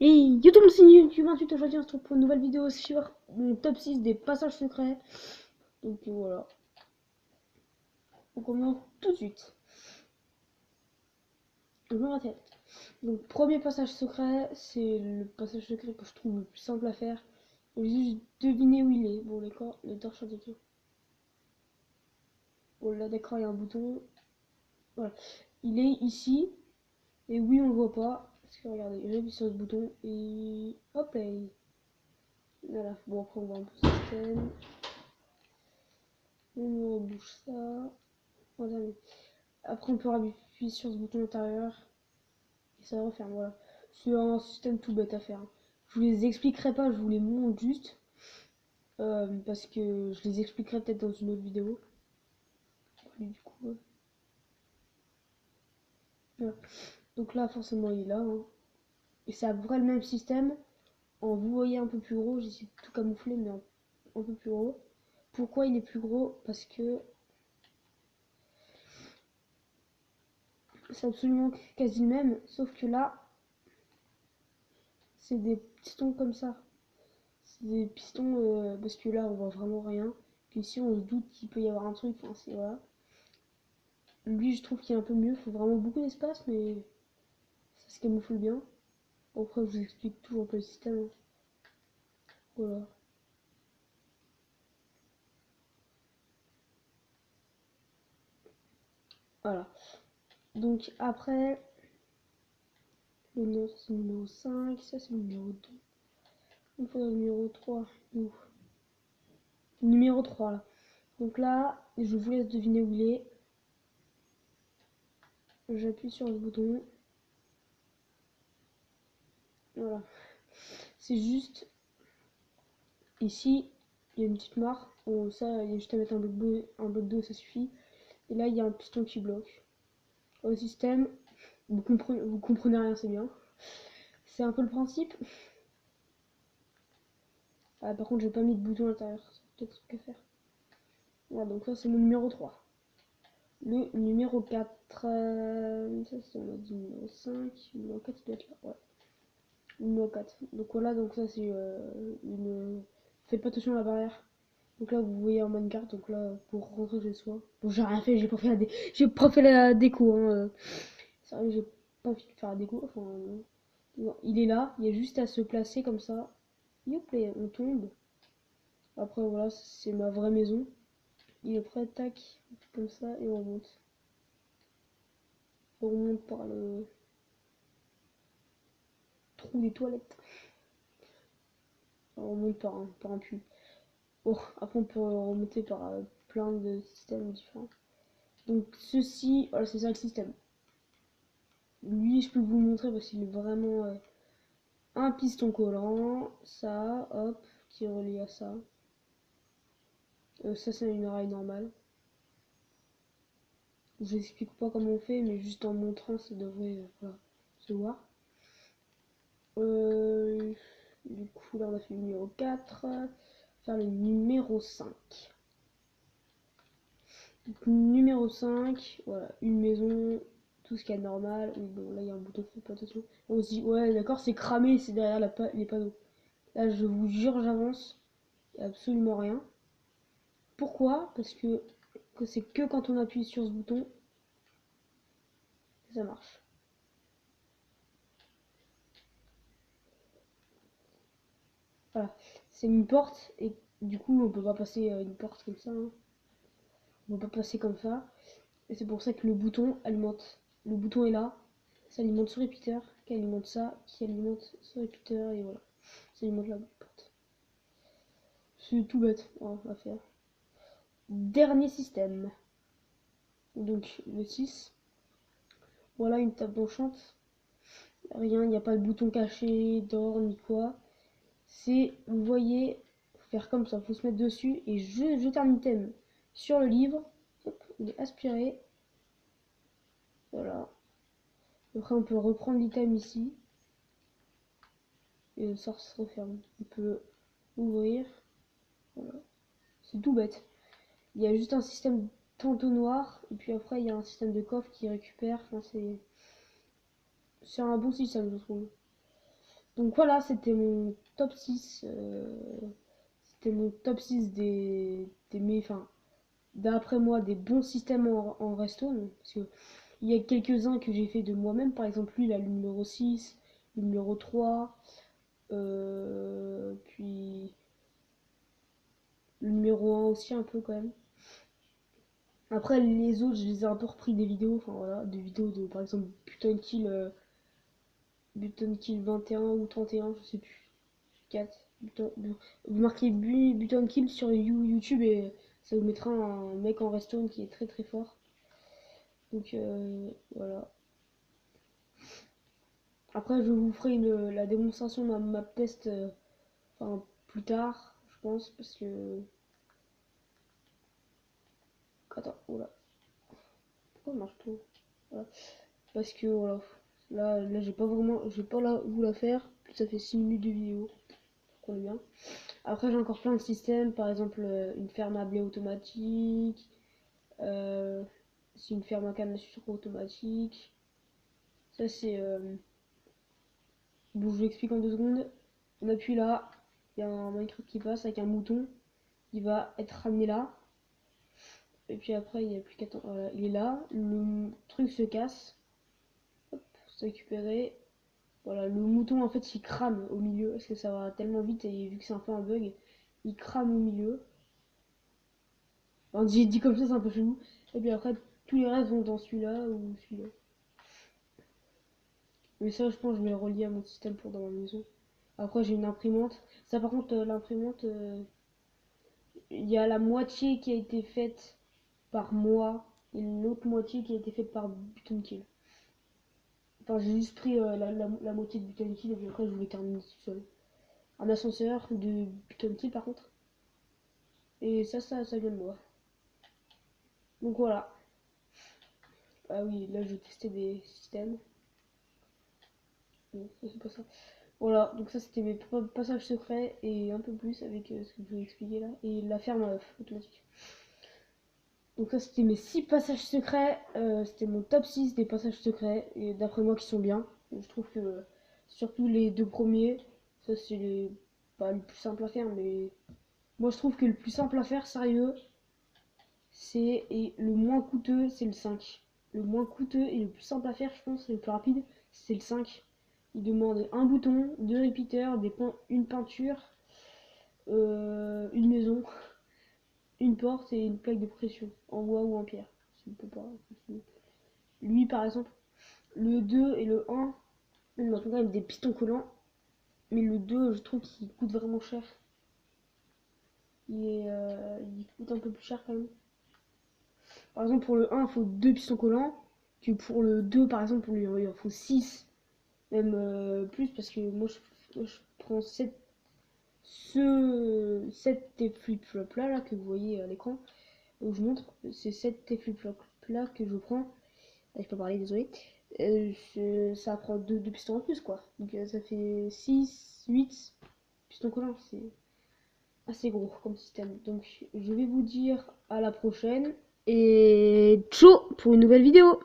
Et yo tout le monde, c'est YouTube28. Aujourd'hui on se retrouve pour une nouvelle vidéo sur mon top 6 des passages secrets. Donc voilà, on commence tout de suite. Je me répète. Donc premier passage secret, c'est le passage secret que je trouve le plus simple à faire. Il faut juste deviner où il est. Bon d'accord, les torches de tout. Bon là d'accord, il y a un bouton. Voilà, il est ici. Et oui, on le voit pas. Parce que regardez, j'appuie sur ce bouton et hop là. Voilà, bon après on voit un peu le système. On rebouche ça. Voilà. Après on peut appuyer sur ce bouton intérieur et ça referme. Voilà. C'est un système tout bête à faire. Je vous les expliquerai pas, je vous les montre juste. Parce que je les expliquerai peut-être dans une autre vidéo. Et du coup, voilà. Donc là forcément il est là. Hein. Et c'est à peu près le même système. En vous voyez un peu plus gros, j'essaie de tout camoufler mais un peu plus gros. Pourquoi il est plus gros? Parce que c'est absolument quasi le même, sauf que là, c'est des pistons comme ça. C'est des pistons, parce que là, on voit vraiment rien. Puis ici, on se doute qu'il peut y avoir un truc, enfin, c'est voilà. Lui, je trouve qu'il est un peu mieux, il faut vraiment beaucoup d'espace, mais ça se camoufle bien. Après, je vous explique toujours pas le système. Hein. Voilà. Voilà. Donc après, le nom, c'est le numéro 5, ça c'est le numéro 2. Il faudrait le numéro 3. Où? Numéro 3 là. Donc là, je vous laisse deviner où il est. J'appuie sur le bouton. Voilà. C'est juste ici, il y a une petite marque. Bon, ça, il y a juste à mettre un bloc d'eau, ça suffit. Et là, il y a un piston qui bloque. Au système, vous comprenez rien, c'est bien. C'est un peu le principe. Ah, par contre, j'ai pas mis de bouton à l'intérieur. C'est peut-être ce que faire. Voilà, donc ça, c'est mon numéro 3. Le numéro 4, ça c'est on a dit numéro 5, le numéro 4 il doit être là, ouais. Le numéro 4. Donc voilà, donc ça c'est une... Faites pas attention à la barrière. Donc là vous voyez un minecart, donc là pour rentrer chez soi. Bon j'ai rien fait, j'ai pas fait la déco hein. Sérieux, j'ai pas envie de faire la déco, enfin non, il est là, il y a juste à se placer comme ça. Hop là, on tombe. Après voilà, c'est ma vraie maison. Il est prêt, tac, comme ça et on remonte. On remonte par le trou des toilettes. On remonte par un puits. Bon, après on peut remonter par plein de systèmes différents. Donc ceci, voilà, c'est ça le système. Lui, je peux vous le montrer parce qu'il est vraiment un piston collant, ça, hop, qui est relié à ça. Ça, c'est une oreille normale. Je n'explique pas comment on fait, mais juste en montrant, ça devrait voilà, se voir. Du coup, là, on a fait le numéro 4. Faire le numéro 5. Donc, numéro 5, voilà, une maison, tout ce qui est normal. Oui, bon, là, il y a un bouton de pas attention. On se dit, ouais, d'accord, c'est cramé, c'est derrière les panneaux. Là, je vous jure, j'avance. Il n'y a absolument rien. Pourquoi? Parce que c'est que quand on appuie sur ce bouton que ça marche. Voilà, c'est une porte et du coup on peut pas passer une porte comme ça. Hein. On peut pas passer comme ça. Et c'est pour ça que le bouton alimente. Le bouton est là, ça alimente ce répéteur, qui alimente ça, qui alimente ce répéteur et voilà. Ça alimente la porte. C'est tout bête hein, à faire. Dernier système. Donc le 6. Voilà une table d'enchante. Rien, il n'y a pas de bouton caché, d'or ni quoi. C'est, vous voyez, faut faire comme ça, faut se mettre dessus et jeter un item sur le livre. Hop, il est aspiré. Voilà. Après, on peut reprendre l'item ici. Et le sort se referme. On peut ouvrir. Voilà. C'est tout bête. Il y a juste un système d'entonnoir. Et puis après, il y a un système de coffre qui récupère. Enfin, c'est un bon système, je trouve. Donc voilà, c'était mon top 6. C'était mon top 6 enfin, d'après moi, des bons systèmes en resto. Parce que il y a quelques-uns que j'ai fait de moi-même. Par exemple, lui, il a le numéro 6, le numéro 3, puis le numéro 1 aussi un peu quand même. Après, les autres, je les ai un peu repris des vidéos. Enfin voilà, des vidéos de, par exemple, Button Kill 21 ou 31, je sais plus. 4. Vous marquez Button Kill sur YouTube et ça vous mettra un mec en restaurant qui est très très fort. Donc voilà. Après, je vous ferai la démonstration de ma test enfin, plus tard, je pense, parce que. Attends, voilà. Pourquoi il marche pas? Voilà. Parce que voilà. Là j'ai pas vraiment. Je vais pas vous la faire. Ça fait 6 minutes de vidéo. On est bien. Après, j'ai encore plein de systèmes. Par exemple, une ferme à blé automatique. Euh, c'est une ferme à canne à sucre automatique. Ça, c'est. Bon, je vous explique en 2 secondes. On appuie là. Il y a un Minecraft qui passe avec un mouton. Il va être ramené là. Et puis après, il n'y a plus qu'à attendre. Voilà, il est là. Le truc se casse. Hop, c'est récupéré. Voilà, le mouton en fait il crame au milieu parce que ça va tellement vite et vu que c'est un peu un bug, il crame au milieu. Enfin, dit comme ça, c'est un peu chelou. Et puis après, tous les restes vont dans celui-là ou celui-là. Mais ça, je pense que je vais le relier à mon système pour dans ma maison. Après, j'ai une imprimante. Ça, par contre, l'imprimante, il y a la moitié qui a été faite par moi et l'autre moitié qui a été faite par Button Kill. Enfin, j'ai juste pris la moitié de Button Kill et puis après, je voulais terminer tout seul. Un ascenseur de Button Kill, par contre. Et ça vient de moi. Donc voilà. Ah oui, là, je vais tester des systèmes. Non, ça, c'est pas ça. Voilà, donc ça c'était mes passages secrets et un peu plus avec ce que je vous ai expliqué là. Et la ferme à œufs automatique. Donc ça c'était mes 6 passages secrets. C'était mon top 6 des passages secrets. Et d'après moi qui sont bien. Je trouve que surtout les 2 premiers, ça c'est les pas le plus simple à faire. Mais moi je trouve que le plus simple à faire, sérieux, et le moins coûteux, c'est le 5. Le moins coûteux et le plus simple à faire, je pense, et le plus rapide, c'est le 5. Il demande un bouton, 2 repeaters, une peinture, une maison, une porte et une plaque de pression, en bois ou en pierre. Si on peut pas. Lui, par exemple, le 2 et le 1, il demande quand même des pistons collants. Mais le 2, je trouve qu'il coûte vraiment cher. Il coûte un peu plus cher quand même. Par exemple, pour le 1, il faut 2 pistons collants. Que pour le 2, par exemple, il en faut 6. Même plus, parce que moi, je prends 7 flip-flops là que vous voyez à l'écran. Donc, je montre, c'est 7 flip-flops là que je prends. Je peux parler, désolé. Ça prend 2 pistons en plus, quoi. Donc, ça fait 6, 8 pistons collants. C'est assez gros comme système. Donc, je vais vous dire à la prochaine. Et ciao pour une nouvelle vidéo.